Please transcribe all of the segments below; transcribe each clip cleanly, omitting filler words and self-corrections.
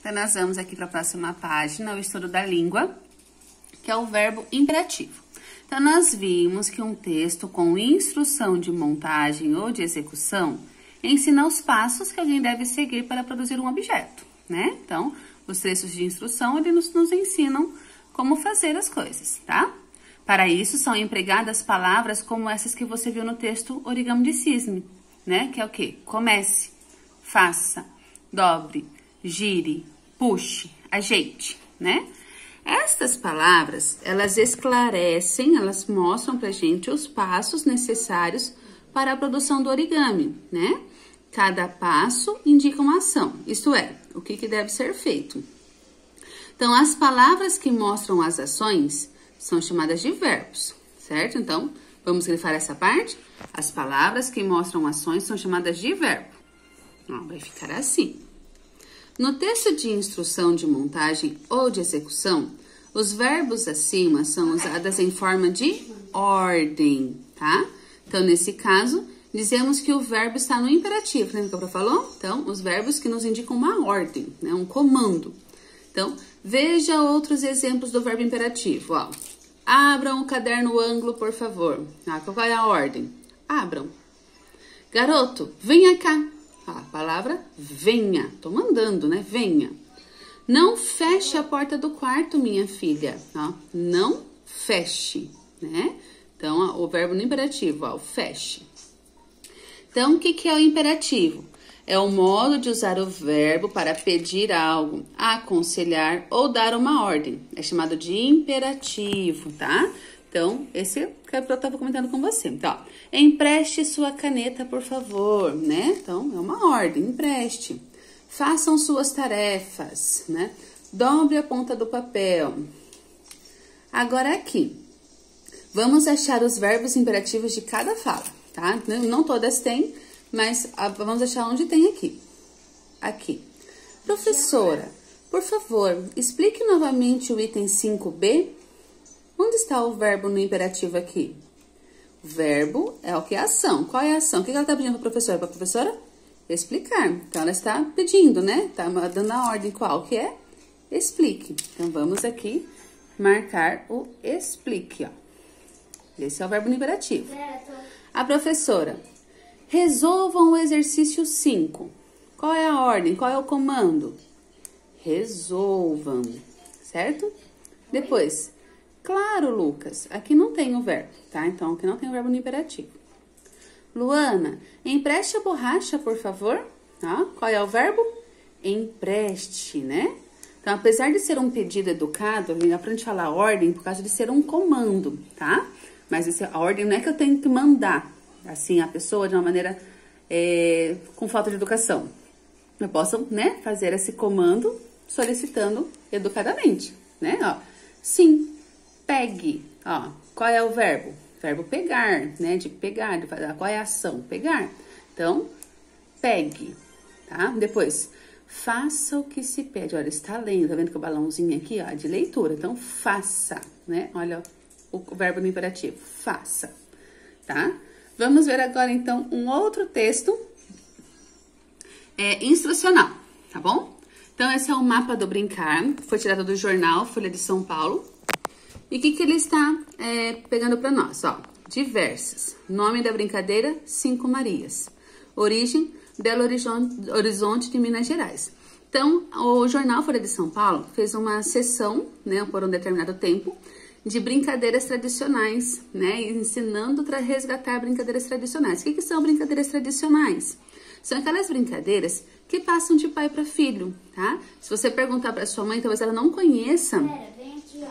Então, nós vamos aqui para a próxima página, o estudo da língua, que é o verbo imperativo. Então, nós vimos que um texto com instrução de montagem ou de execução ensina os passos que alguém deve seguir para produzir um objeto, né? Então, os textos de instrução, eles nos ensinam como fazer as coisas, tá? Para isso, são empregadas palavras como essas que você viu no texto Origami de Cisne, né? Que é o quê? Comece, faça, dobre, gire, puxe, ajeite, né? Estas palavras, elas esclarecem, elas mostram pra gente os passos necessários para a produção do origami, né? Cada passo indica uma ação, isto é, o que deve ser feito. Então, as palavras que mostram as ações são chamadas de verbos, certo? Então, vamos grifar essa parte? As palavras que mostram ações são chamadas de verbo. Ó, vai ficar assim. No texto de instrução de montagem ou de execução, os verbos acima são usados em forma de ordem, tá? Então, nesse caso, dizemos que o verbo está no imperativo, lembra que a Pro falou? Então, os verbos que nos indicam uma ordem, né? Um comando. Então, veja outros exemplos do verbo imperativo, ó. Abram o caderno ângulo, por favor. Ah, qual é a ordem? Abram. Garoto, venha cá. A palavra venha. Tô mandando, né? Venha. Não feche a porta do quarto, minha filha. Ó, não feche, né? Então, ó, o verbo no imperativo, ó, feche. Então, o que é o imperativo? É o modo de usar o verbo para pedir algo, aconselhar ou dar uma ordem. É chamado de imperativo, tá? Então, esse que eu estava comentando com você. Então, ó, empreste sua caneta, por favor, né? Então, é uma ordem, empreste. Façam suas tarefas, né? Dobre a ponta do papel. Agora aqui, vamos achar os verbos imperativos de cada fala, tá? Não todas têm, mas vamos achar onde tem aqui. Aqui. Professora, por favor, explique novamente o item 5B. Onde está o verbo no imperativo aqui? O verbo é o que é ação. Qual é a ação? O que ela está pedindo para a professora? Para a professora explicar. Então, ela está pedindo, né? Está dando a ordem qual que é? Explique. Então, vamos aqui marcar o explique, ó. Esse é o verbo no imperativo. A professora, resolvam o exercício 5. Qual é a ordem? Qual é o comando? Resolvam, certo? Depois, claro, Lucas, aqui não tem o verbo, tá? Então, aqui não tem o verbo no imperativo. Luana, empreste a borracha, por favor. Tá? Qual é o verbo? Empreste, né? Então, apesar de ser um pedido educado, eu aprendo a falar ordem por causa de ser um comando, tá? Mas a ordem não é que eu tenho que mandar, assim, a pessoa de uma maneira com falta de educação. Eu posso, né, fazer esse comando solicitando educadamente, né? Ó, sim, pegue. Ó, qual é o verbo? Verbo pegar, né? De pegar, de fazer. Qual é a ação? Pegar. Então, pegue, tá? Depois, faça o que se pede. Olha, está lendo, tá vendo que o balãozinho aqui, ó, de leitura. Então, faça, né? Olha o verbo no imperativo, faça, tá? Vamos ver agora, então, um outro texto instrucional, tá bom? Então, esse é o mapa do brincar, foi tirado do jornal Folha de São Paulo. E o que ele está pegando para nós? Ó, diversas. Nome da brincadeira, 5 Marias. Origem, Belo Horizonte de Minas Gerais. Então, o jornal Folha de São Paulo fez uma sessão, né, por um determinado tempo, de brincadeiras tradicionais, né, ensinando para resgatar brincadeiras tradicionais. O que são brincadeiras tradicionais? São aquelas brincadeiras que passam de pai para filho, tá? Se você perguntar para sua mãe, talvez ela não conheça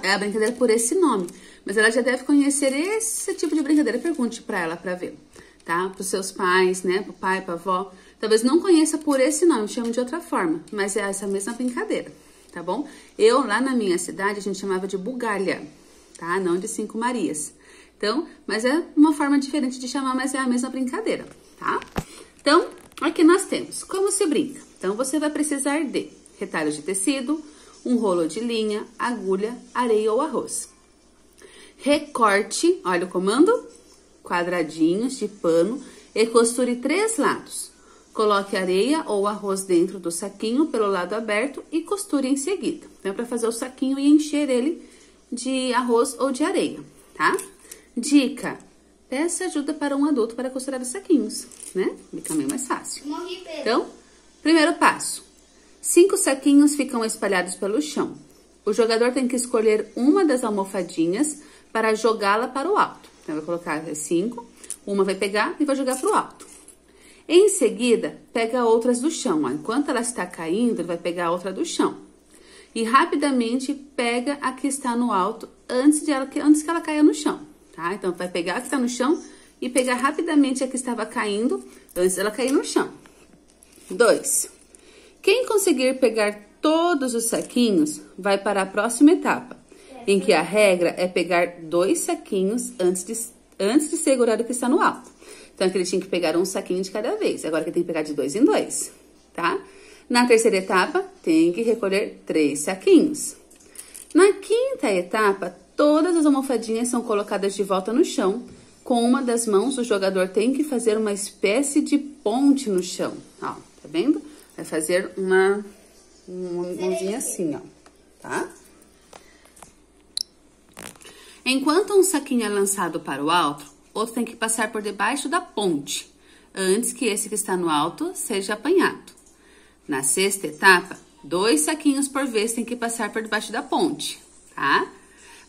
a brincadeira por esse nome, mas ela já deve conhecer esse tipo de brincadeira. Pergunte para ela para ver, tá? Para os seus pais, né? Para o pai, para a avó. Talvez não conheça por esse nome, chama de outra forma, mas é essa mesma brincadeira, tá bom? Eu, lá na minha cidade, a gente chamava de bugalha, tá? Não de 5 Marias. Então, mas é uma forma diferente de chamar, mas é a mesma brincadeira, tá? Então, aqui nós temos como se brinca. Então, você vai precisar de retalhos de tecido, um rolo de linha, agulha, areia ou arroz. Recorte, olha o comando, quadradinhos de pano e costure 3 lados. Coloque areia ou arroz dentro do saquinho pelo lado aberto e costure em seguida. Então, é para fazer o saquinho e encher ele de arroz ou de areia, tá? Dica: peça ajuda para um adulto para costurar os saquinhos, né? Fica meio mais fácil. Então, primeiro passo. 5 saquinhos ficam espalhados pelo chão. O jogador tem que escolher uma das almofadinhas para jogá-la para o alto. Então, eu vou colocar 5, uma vai pegar e vai jogar para o alto. Em seguida, pega outras do chão. Ó. Enquanto ela está caindo, ele vai pegar a outra do chão. E rapidamente pega a que está no alto antes que ela caia no chão. Tá? Então, vai pegar a que está no chão e pegar rapidamente a que estava caindo antes dela cair no chão. 2. Quem conseguir pegar todos os saquinhos vai para a próxima etapa, em que a regra é pegar 2 saquinhos antes de segurar o que está no alto. Então, aqui ele tinha que pegar um saquinho de cada vez. Agora que tem que pegar de 2 em 2, tá? Na terceira etapa, tem que recolher 3 saquinhos. Na quinta etapa, todas as almofadinhas são colocadas de volta no chão. Com uma das mãos, o jogador tem que fazer uma espécie de ponte no chão. Ó, tá vendo? Vai fazer uma mãozinha assim, ó, tá? Enquanto um saquinho é lançado para o alto, outro tem que passar por debaixo da ponte, antes que esse que está no alto seja apanhado. Na sexta etapa, 2 saquinhos por vez tem que passar por debaixo da ponte, tá?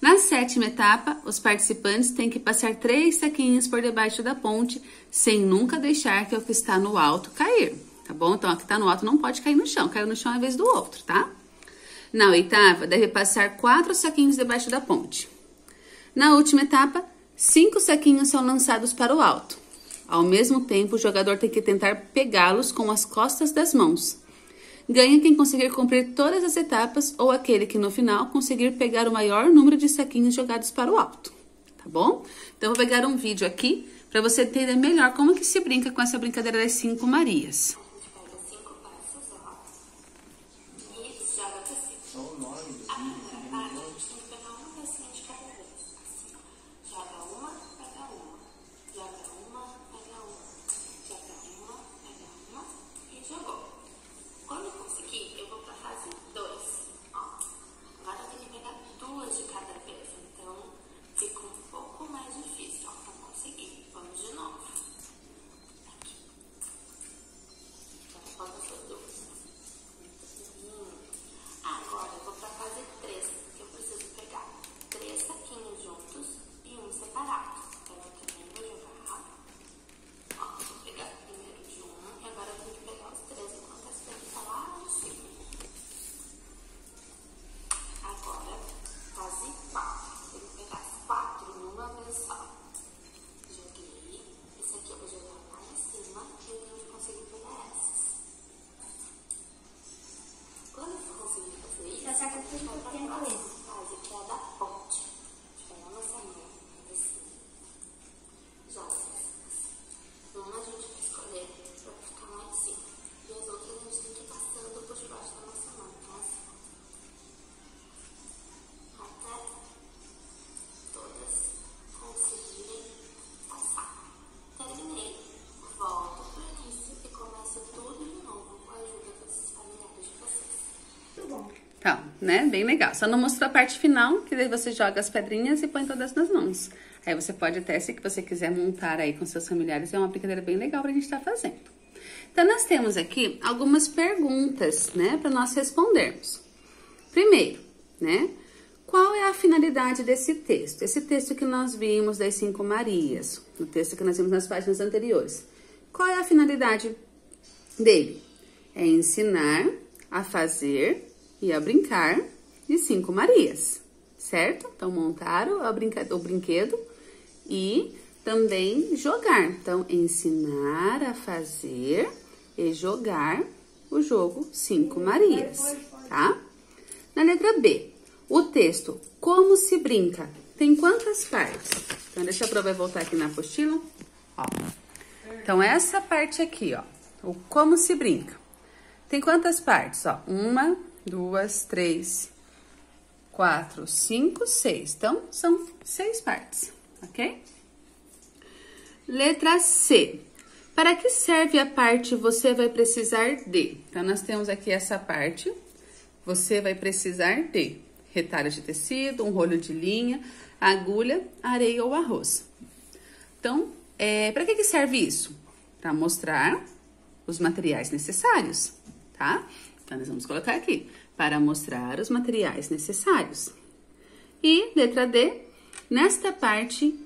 Na sétima etapa, os participantes têm que passar 3 saquinhos por debaixo da ponte, sem nunca deixar que o que está no alto cair, tá bom? Então, o que está no alto não pode cair no chão, caiu no chão é a vez do outro, tá? Na oitava, deve passar 4 saquinhos debaixo da ponte. Na última etapa, 5 saquinhos são lançados para o alto. Ao mesmo tempo, o jogador tem que tentar pegá-los com as costas das mãos. Ganha quem conseguir cumprir todas as etapas ou aquele que no final conseguir pegar o maior número de saquinhos jogados para o alto. Tá bom? Então, eu vou pegar um vídeo aqui para você entender melhor como que se brinca com essa brincadeira das 5 Marias. Então, né? Bem legal. Só não mostrou a parte final, que daí você joga as pedrinhas e põe todas nas mãos. Aí você pode até, se você quiser montar aí com seus familiares, é uma brincadeira bem legal pra gente estar fazendo. Então, nós temos aqui algumas perguntas, né? Pra nós respondermos. Primeiro, né? Qual é a finalidade desse texto? Esse texto que nós vimos das 5 Marias, o texto que nós vimos nas páginas anteriores. Qual é a finalidade dele? É ensinar a fazer e a brincar de 5 Marias, certo? Então, montaram o brinquedo e também jogar. Então, ensinar a fazer e jogar o jogo 5 Marias, tá? Na letra B, o texto Como se brinca tem quantas partes? Então, deixa a prova voltar aqui na apostila. Ó. Então, essa parte aqui, ó, o Como se brinca. Tem quantas partes? Ó, 1, 2, 3, 4, 5, 6. Então, são 6 partes, ok? Letra C. Para que serve a parte você vai precisar de? Então, nós temos aqui essa parte, você vai precisar de retalho de tecido, um rolho de linha, agulha, areia ou arroz. Então, para que serve isso? Para mostrar os materiais necessários, tá? Então, nós vamos colocar aqui, para mostrar os materiais necessários. E, letra D, nesta parte,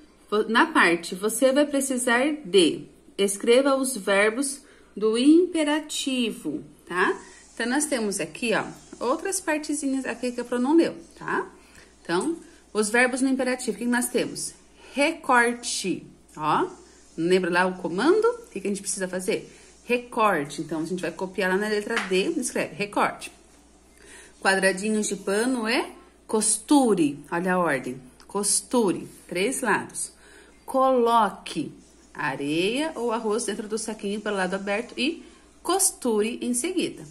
na parte, você vai precisar de, escreva os verbos do imperativo, tá? Então, nós temos aqui, ó, outras partezinhas aqui que a Pro não leu, tá? Então, os verbos no imperativo, o que nós temos? Recorte, ó. Lembra lá o comando? O que a gente precisa fazer? Recorte. Então, a gente vai copiar lá na letra D, escreve recorte. Quadradinhos de pano é costure. Olha a ordem. Costure, 3 lados. Coloque areia ou arroz dentro do saquinho pelo lado aberto e costure em seguida.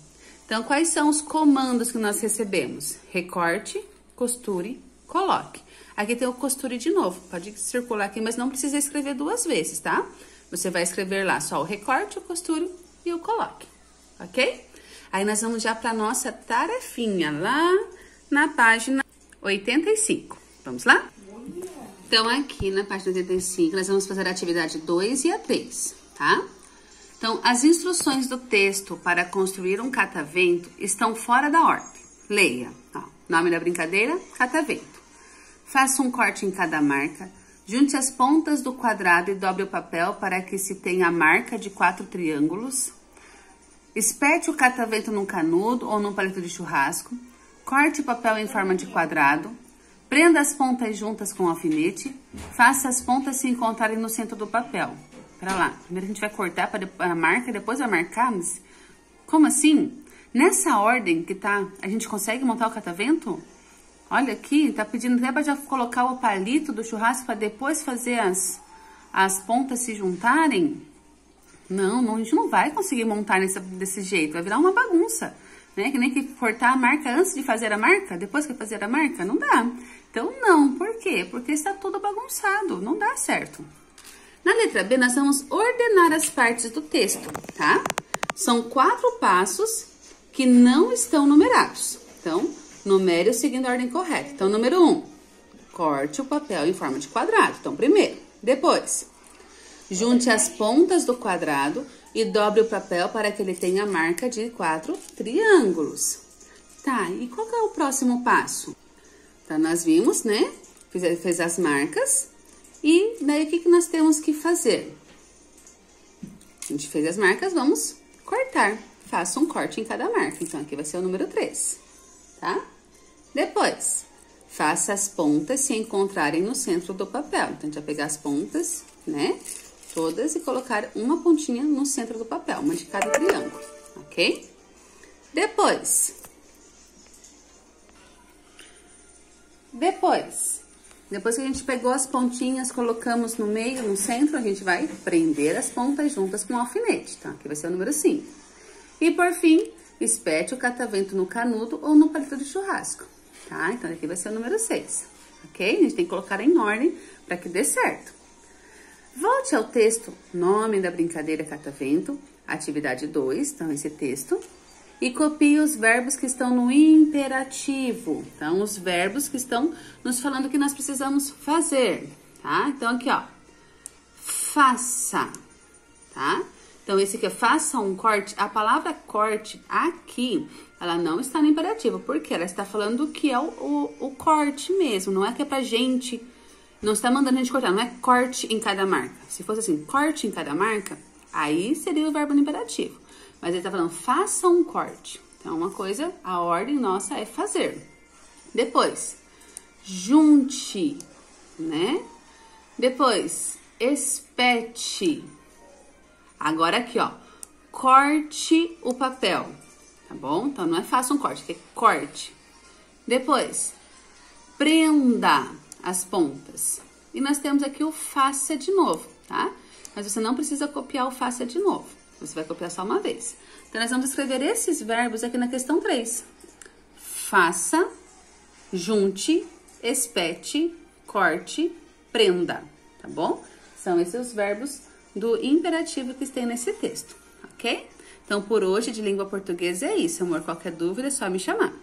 Então, quais são os comandos que nós recebemos? Recorte, costure, coloque. Aqui tem o costure de novo, pode circular aqui, mas não precisa escrever 2 vezes, tá? Você vai escrever lá só o recorte, o costure e o coloque, ok? Aí, nós vamos já para nossa tarefinha, lá na página 85. Vamos lá? Então, aqui na página 85, nós vamos fazer a atividade 2 e a 3, tá? Então, as instruções do texto para construir um catavento estão fora da ordem. Leia, ó, nome da brincadeira, catavento. Faça um corte em cada marca, junte as pontas do quadrado e dobre o papel para que se tenha a marca de 4 triângulos. Espete o catavento num canudo ou num palito de churrasco. Corte o papel em forma de quadrado. Prenda as pontas juntas com alfinete. Faça as pontas se encontrarem no centro do papel. Pera lá, primeiro a gente vai cortar para a marca, depois vai marcar, mas como assim? Nessa ordem que tá, a gente consegue montar o catavento? Olha aqui, tá pedindo até para já colocar o palito do churrasco para depois fazer as pontas se juntarem? Não, a gente não vai conseguir montar desse jeito, vai virar uma bagunça, né? Que nem que cortar a marca antes de fazer a marca, depois que fazer a marca, não dá. Então, não, por quê? Porque está tudo bagunçado, não dá certo. Na letra B, nós vamos ordenar as partes do texto, tá? São 4 passos que não estão numerados. Então, numere seguindo a ordem correta. Então, número 1, corte o papel em forma de quadrado. Então, primeiro. Depois, junte as pontas do quadrado e dobre o papel para que ele tenha a marca de 4 triângulos. Tá, e qual que é o próximo passo? Então, nós vimos, né? Fez as marcas. E daí, o que nós temos que fazer? A gente fez as marcas, vamos cortar. Faça um corte em cada marca. Então, aqui vai ser o número 3, tá? Depois, faça as pontas se encontrarem no centro do papel. Então, a gente vai pegar as pontas, né? Todas e colocar uma pontinha no centro do papel, uma de cada triângulo, ok? Depois que a gente pegou as pontinhas, colocamos no meio, no centro, a gente vai prender as pontas juntas com um alfinete, tá? Aqui vai ser o número 5. E por fim, espete o catavento no canudo ou no palito de churrasco, tá? Então, aqui vai ser o número 6, ok? A gente tem que colocar em ordem para que dê certo. Volte ao texto, nome da brincadeira catavento, atividade 2, então esse texto. E copie os verbos que estão no imperativo. Então, os verbos que estão nos falando que nós precisamos fazer, tá? Então, aqui, ó. Faça, tá? Então, esse aqui é faça um corte. A palavra corte aqui, ela não está no imperativo. Porque ela está falando que é o corte mesmo. Não é que é pra gente... Não está mandando a gente cortar, não é corte em cada marca. Se fosse assim, corte em cada marca, aí seria o verbo no imperativo. Mas ele tá falando, faça um corte. Então, uma coisa, a ordem nossa é fazer. Depois, junte, né? Depois, espete. Agora aqui, ó, corte o papel, tá bom? Então, não é faça um corte, é corte. Depois, prenda as pontas. E nós temos aqui o faça de novo, tá? Mas você não precisa copiar o faça de novo. Você vai copiar só uma vez. Então, nós vamos escrever esses verbos aqui na questão 3. Faça, junte, espete, corte, prenda, tá bom? São esses os verbos do imperativo que tem nesse texto, ok? Então, por hoje, de língua portuguesa é isso, amor. Qualquer dúvida é só me chamar.